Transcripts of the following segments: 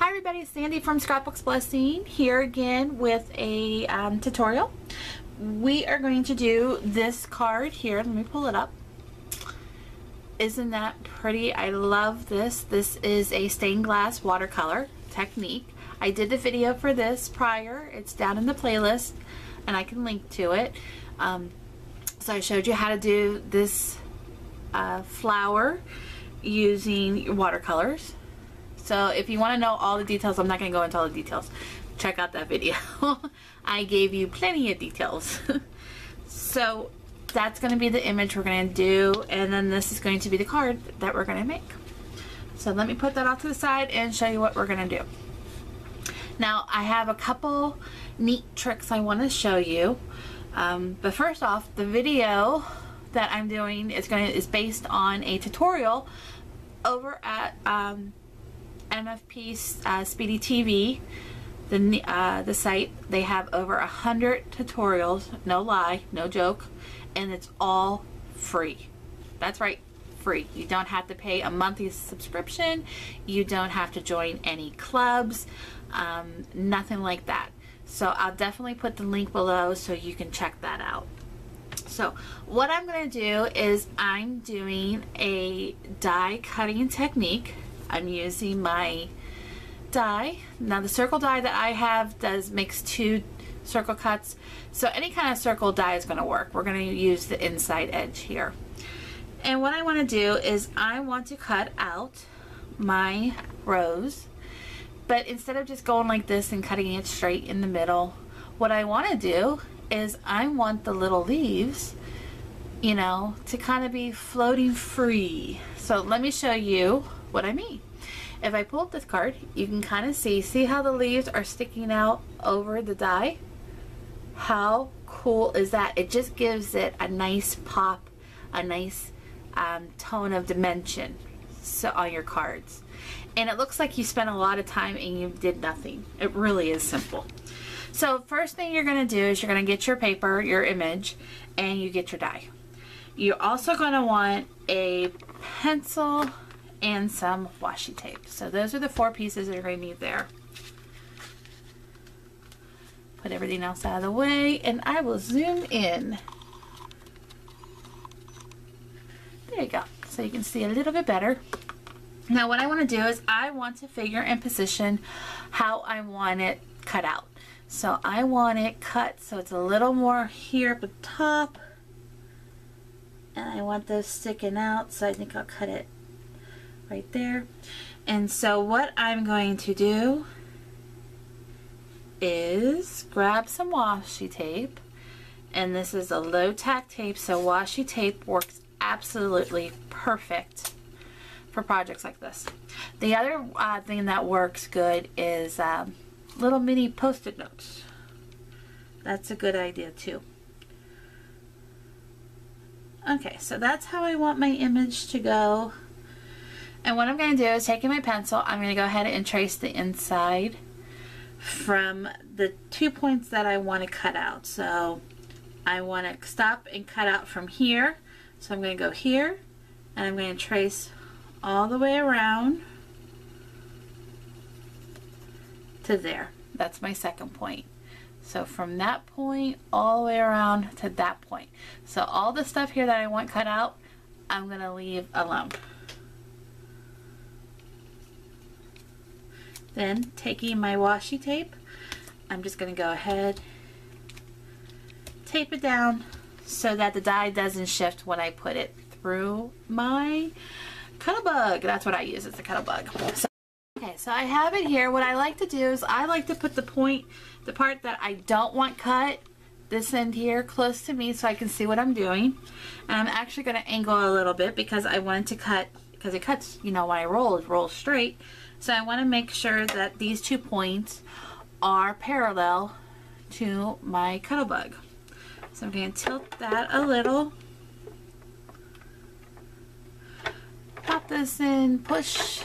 Hi everybody, Sandy from ScrapBook Blessings here again with a tutorial. We are going to do this card here. Let me pull it up. Isn't that pretty? I love this. This is a stained glass watercolor technique. I did the video for this prior. It's down in the playlist and I can link to it. So I showed you how to do this flower using watercolors. So if you want to know all the details, I'm not going to go into all the details. Check out that video. I gave you plenty of details. So that's going to be the image we're going to do, and then this is going to be the card that we're going to make. So let me put that off to the side and show you what we're going to do. Now I have a couple neat tricks I want to show you. But first off, the video that I'm doing is based on a tutorial over at MFP Speedy TV, the site. They have over 100 tutorials, no lie, no joke, and it's all free. That's right, free. You don't have to pay a monthly subscription. You don't have to join any clubs, nothing like that. So I'll definitely put the link below so you can check that out. So what I'm going to do is I'm doing a die cutting technique. I'm using my die. Now the circle die that I have makes 2 circle cuts. So any kind of circle die is going to work. We're going to use the inside edge here. And what I want to do is I want to cut out my rose. But instead of just going like this and cutting it straight in the middle, what I want to do is I want the little leaves, you know, to kind of be floating free. So let me show you what I mean. If I pull up this card, you can kind of see how the leaves are sticking out over the die? How cool is that? It just gives it a nice pop, a nice tone of dimension on your cards. And it looks like you spent a lot of time and you did nothing. It really is simple. So first thing you're going to do is you're going to get your paper, your image, and you get your die. You're also going to want a pencil and some washi tape. So those are the 4 pieces that you're going to need there. Put everything else out of the way and I will zoom in. There you go. So you can see a little bit better. Now what I want to do is I want to figure and position how I want it cut out. So I want it cut so it's a little more here at the top, and I want those sticking out, so I think I'll cut it right there. And so what I'm going to do is grab some washi tape, and this is a low tack tape, so washi tape works absolutely perfect for projects like this. The other thing that works good is little mini post-it notes. That's a good idea too. Okay, so that's how I want my image to go. And what I'm going to do is taking my pencil, I'm going to go ahead and trace the inside from the 2 points that I want to cut out. So I want to stop and cut out from here. So I'm going to go here and I'm going to trace all the way around to there. That's my second point. So from that point all the way around to that point. So all the stuff here that I want cut out, I'm going to leave alone. Then taking my washi tape, I'm just going to go ahead, tape it down so that the die doesn't shift when I put it through my Cuttlebug. That's what I use, it's a Cuttlebug. So, okay, so I have it here. What I like to do is I like to put the part that I don't want cut, this end here, close to me so I can see what I'm doing. And I'm actually going to angle a little bit because I want it to cut, because it cuts, you know, when I roll, it rolls straight. So I want to make sure that these 2 points are parallel to my Cuttlebug. So I'm going to tilt that a little. Pop this in, push,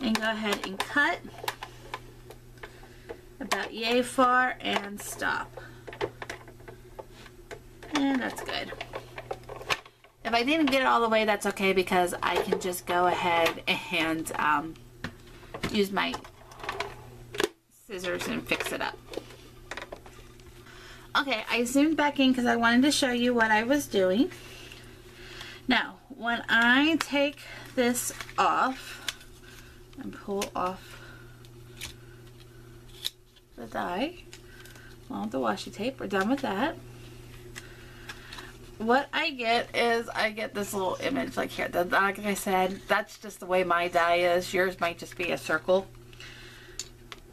and go ahead and cut about yay far and stop. And that's good. If I didn't get it all the way, that's okay, because I can just go ahead and use my scissors and fix it up. Okay, I zoomed back in because I wanted to show you what I was doing. Now, when I take this off and pull off the die along with the washi tape, we're done with that. What I get is I get this little image like here. Like I said, that's just the way my die is. Yours might just be a circle.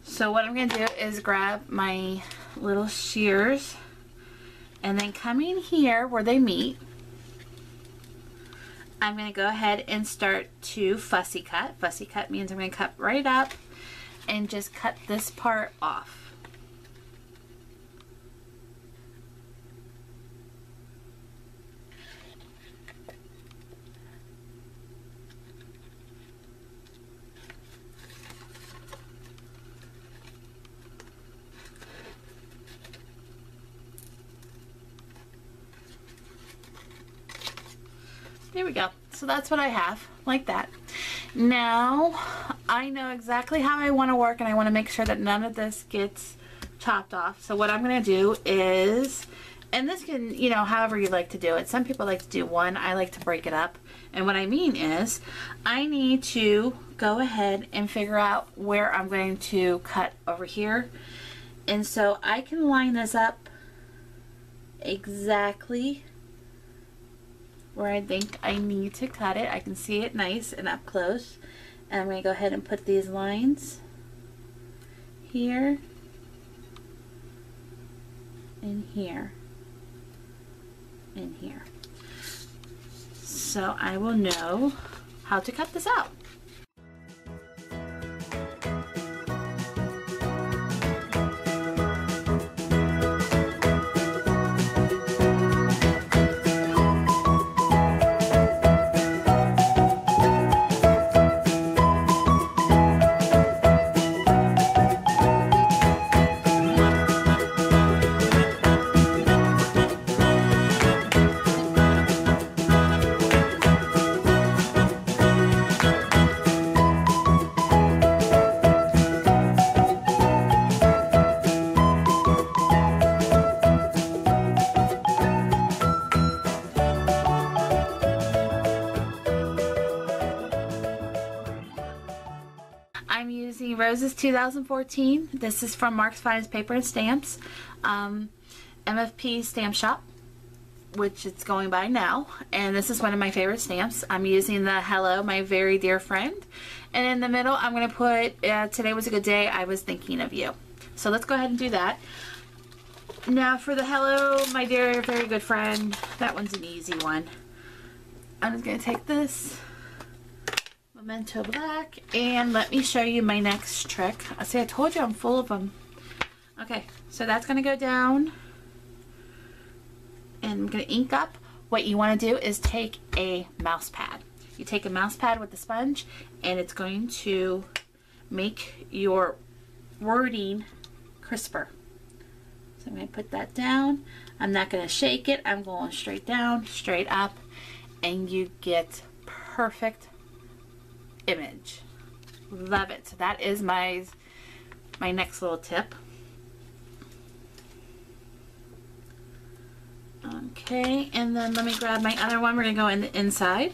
So what I'm going to do is grab my little shears and then coming here where they meet, I'm going to go ahead and start to fussy cut. Fussy cut means I'm going to cut right up and just cut this part off. There we go. So that's what I have, like that. Now, I know exactly how I want to work, and I want to make sure that none of this gets chopped off. So what I'm going to do is, and this can, you know, however you like to do it. Some people like to do one. I like to break it up. And what I mean is, I need to go ahead and figure out where I'm going to cut over here. And so I can line this up exactly where I think I need to cut it. I can see it nice and up close. And I'm going to go ahead and put these lines here and here and here. So I will know how to cut this out. I'm using Roses 2014. This is from Mark's Finest Paper and Stamps, MFP Stamp Shop, which it's going by now. And this is one of my favorite stamps. I'm using the Hello, my very dear friend. And in the middle, I'm going to put, today was a good day, I was thinking of you. So let's go ahead and do that. Now for the Hello, my dear, very good friend, that one's an easy one. I'm just going to take this Momento black, and let me show you my next trick. See, I told you I'm full of them. Okay, so that's going to go down, and I'm going to ink up. What you want to do is take a mouse pad. You take a mouse pad with the sponge, and it's going to make your wording crisper. So I'm going to put that down. I'm not going to shake it. I'm going straight down, straight up, and you get perfect image. Love it. So that is my next little tip. Okay, and then let me grab my other one. We're gonna go in the inside,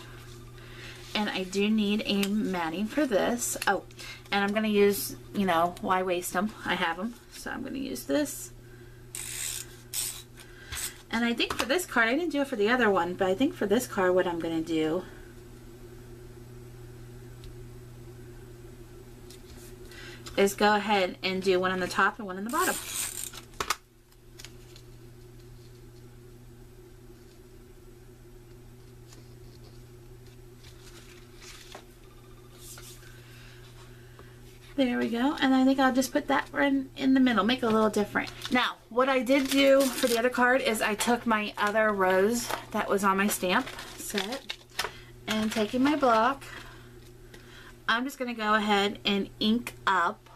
and I do need a matting for this. Oh, and I'm gonna use, you know, why waste them? I have them, so I'm gonna use this. And I think for this card, I didn't do it for the other one, but I think for this card, what I'm gonna do is go ahead and do one on the top and one on the bottom. There we go, and I think I'll just put that one in the middle, make it a little different. Now, what I did do for the other card is I took my other rose that was on my stamp set, and taking my block, I'm just going to go ahead and ink up.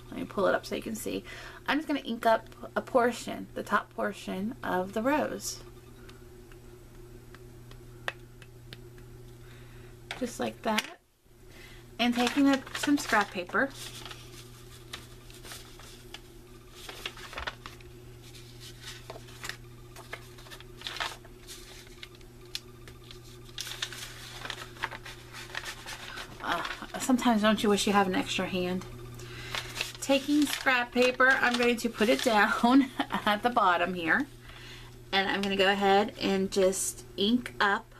Let me pull it up so you can see. I'm just going to ink up a portion, the top portion of the rose. Just like that. and taking some scrap paper. Sometimes don't you wish you have an extra hand? Taking scrap paper, I'm going to put it down at the bottom here, and I'm going to go ahead and just ink up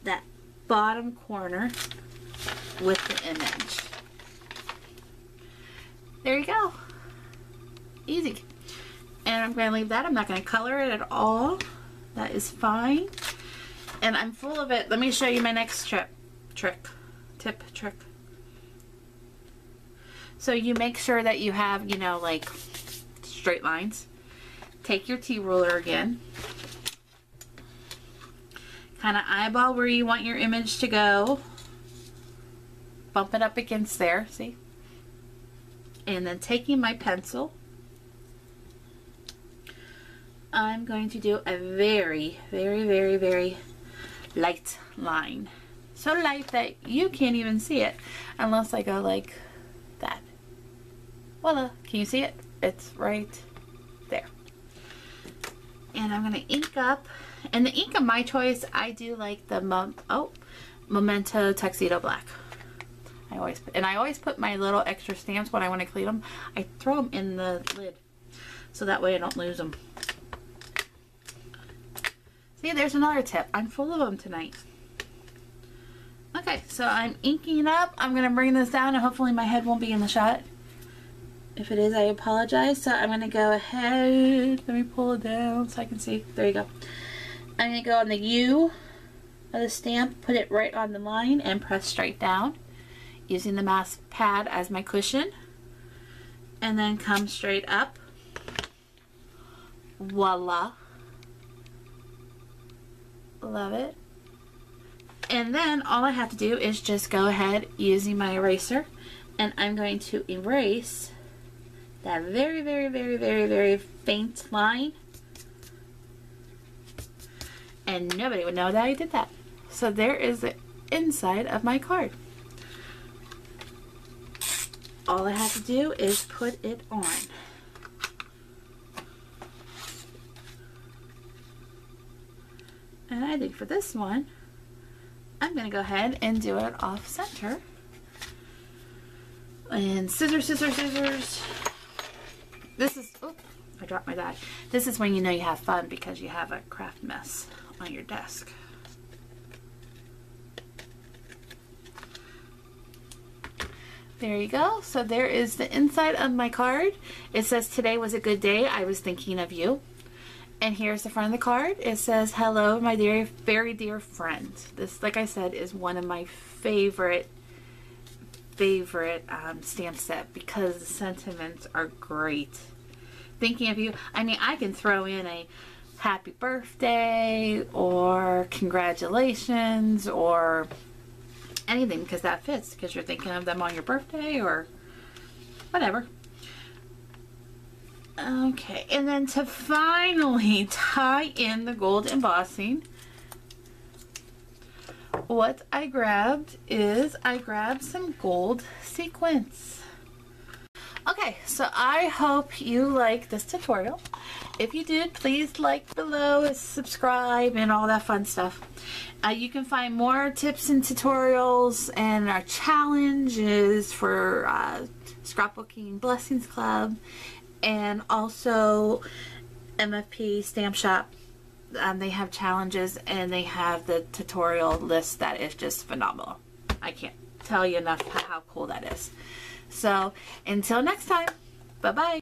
that bottom corner with the image. There you go. Easy. And I'm going to leave that. I'm not going to color it at all. That is fine. And I'm full of it. Let me show you my next trick. So you make sure that you have, you know, like straight lines. Take your T-ruler again. Kind of eyeball where you want your image to go. Bump it up against there, see? And then taking my pencil, I'm going to do a very, very, very, very light line. So light that you can't even see it unless I go like that. Voila. Can you see it? It's right there. And I'm going to ink up. And the ink of my choice, I do like the Momento Tuxedo Black. I always put my little extra stamps when I want to clean them. I throw them in the lid so that way I don't lose them. See, there's another tip. I'm full of them tonight. Okay, so I'm inking up. I'm going to bring this down and hopefully my head won't be in the shot. If it is, I apologize. So I'm going to go ahead. Let me pull it down so I can see. There you go. I'm going to go on the U of the stamp, put it right on the line, and press straight down using the mask pad as my cushion. And then come straight up. Voila. Love it. And then all I have to do is just go ahead using my eraser, and I'm going to erase that very, very, very, very, very faint line, and nobody would know that I did that. So there is the inside of my card. All I have to do is put it on. And I think for this one, I'm going to go ahead and do it off center. And scissors, scissors, scissors. This is, oh, I dropped my die. This is when you know you have fun because you have a craft mess on your desk. There you go. So there is the inside of my card. It says, "Today was a good day. I was thinking of you." And here's the front of the card. It says, "Hello, my dear, very dear friend." This, like I said, is one of my favorite stamp set because the sentiments are great. Thinking of you. I mean, I can throw in a happy birthday or congratulations or anything because that fits, because you're thinking of them on your birthday or whatever. Okay, and then to finally tie in the gold embossing, what I grabbed is some gold sequins. Okay, so I hope you like this tutorial. If you did, please like below, subscribe, and all that fun stuff. You can find more tips and tutorials and our challenges for Scrapbooking Blessings Club, and also MFP Stamp Shop. They have challenges and they have the tutorial list that is just phenomenal. I can't tell you enough how cool that is. So until next time, bye bye.